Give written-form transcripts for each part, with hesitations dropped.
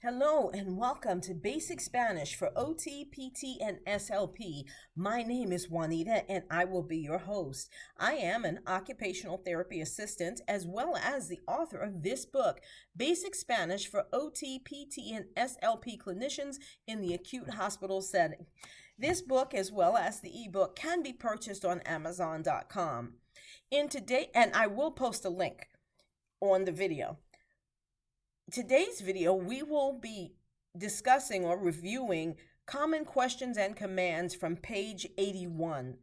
Hello and welcome to Basic Spanish for OT, PT, and SLP. My name is Juanita and I will be your host. I am an occupational therapy assistant as well as the author of this book, Basic Spanish for OT, PT, and SLP clinicians in the acute hospital setting. This book, as well as the ebook, can be purchased on Amazon.com. And I will post a link on the video. Today's video, we will be discussing or reviewing common questions and commands from page 81.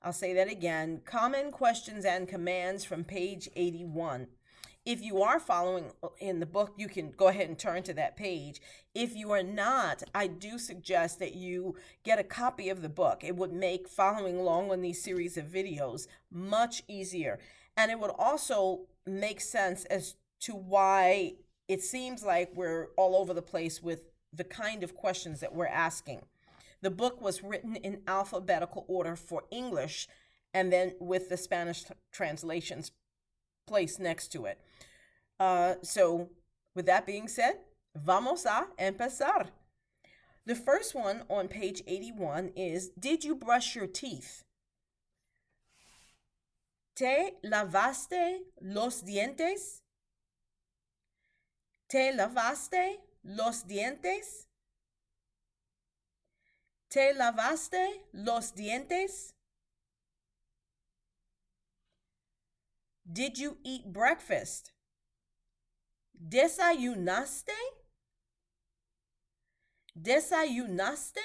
I'll say that again, common questions and commands from page 81. If you are following in the book, you can go ahead and turn to that page. If you are not, I do suggest that you get a copy of the book. It would make following along on these series of videos much easier. And it would also make sense as to why it seems like we're all over the place with the kind of questions that we're asking. The book was written in alphabetical order for English and then with the Spanish translations placed next to it. So with that being said, vamos a empezar. The first one on page 81 is, did you brush your teeth? ¿Te lavaste los dientes? ¿Te lavaste los dientes? ¿Te lavaste los dientes? Did you eat breakfast? ¿Desayunaste? ¿Desayunaste?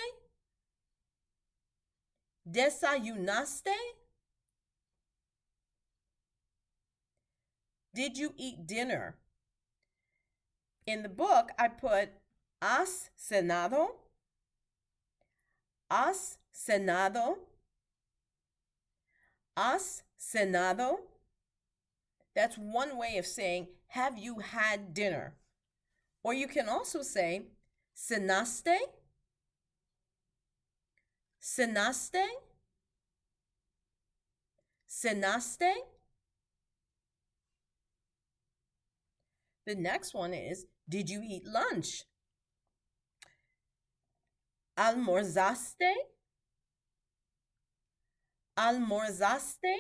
¿Desayunaste? Did you eat dinner? In the book, I put, ¿has cenado? ¿Has cenado? ¿Has cenado? That's one way of saying, have you had dinner? Or you can also say, ¿cenaste? ¿Cenaste? ¿Cenaste? The next one is, did you eat lunch? ¿Almorzaste? ¿Almorzaste?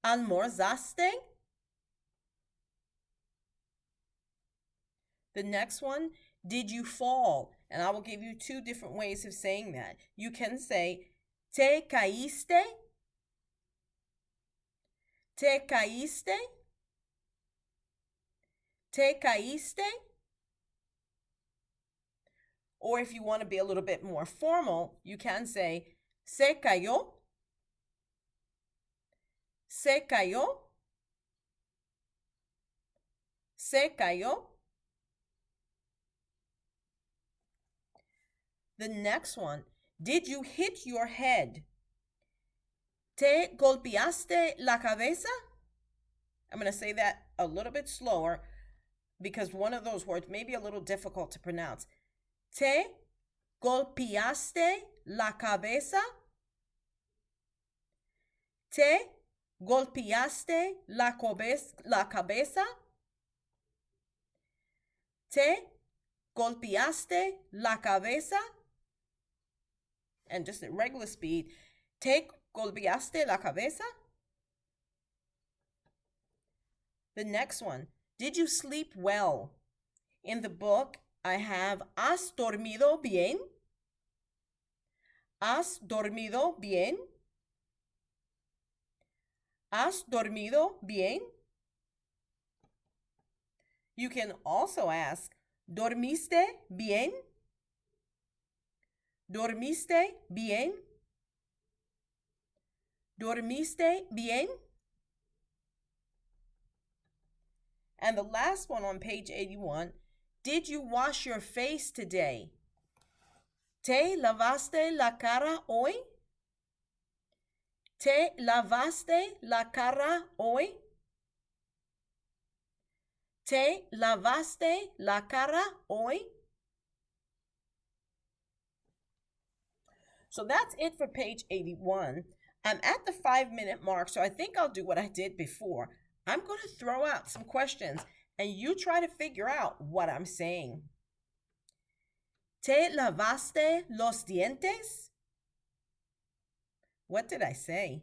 ¿Almorzaste? The next one, did you fall? And I will give you two different ways of saying that. You can say, ¿te caíste? ¿Te caíste? ¿Te caíste? Or if you want to be a little bit more formal, you can say, ¿se cayó? ¿Se cayó? ¿Se cayó? The next one, did you hit your head? ¿Te golpeaste la cabeza? I'm going to say that a little bit slower because one of those words may be a little difficult to pronounce. ¿Te golpeaste la cabeza? ¿Te golpeaste la cabeza? ¿Te golpeaste la cabeza? And just at regular speed, ¿te golpeaste la cabeza? The next one, did you sleep well? In the book, I have, ¿has dormido bien? ¿Has dormido bien? ¿Has dormido bien? You can also ask, ¿dormiste bien? ¿Dormiste bien? ¿Dormiste bien? And the last one on page 81, did you wash your face today? ¿Te lavaste la cara hoy? ¿Te lavaste la cara hoy? ¿Te lavaste la cara hoy? So that's it for page 81. I'm at the 5-minute mark, so I think I'll do what I did before. I'm going to throw out some questions and you try to figure out what I'm saying. ¿Te lavaste los dientes? What did I say?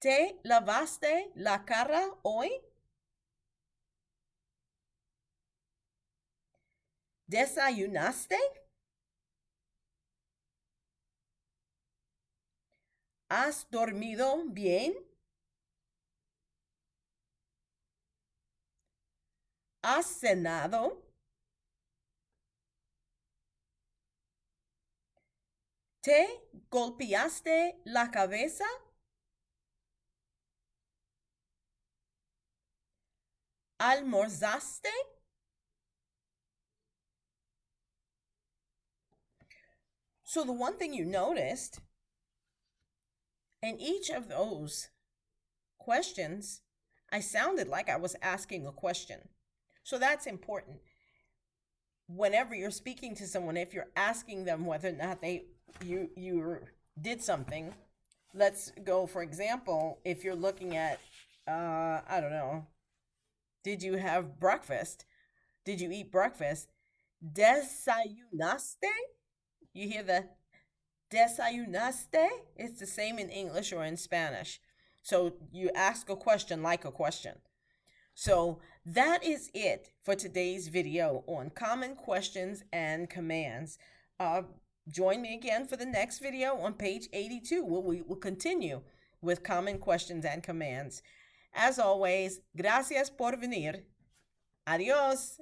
¿Te lavaste la cara hoy? ¿Desayunaste? ¿Has dormido bien? ¿Has cenado? ¿Te golpeaste la cabeza? ¿Almorzaste? So the one thing you noticed in each of those questions, I sounded like I was asking a question. So that's important. Whenever you're speaking to someone, if you're asking them whether or not you did something, let's go, for example, if you're looking at I don't know, did you have breakfast? Did you eat breakfast? Desayunaste? You hear the desayunaste? It's the same in English or in Spanish. So you ask a question like a question. So that is it for today's video on common questions and commands. Join me again for the next video on page 82, where we will continue with common questions and commands. As always, gracias por venir. Adiós.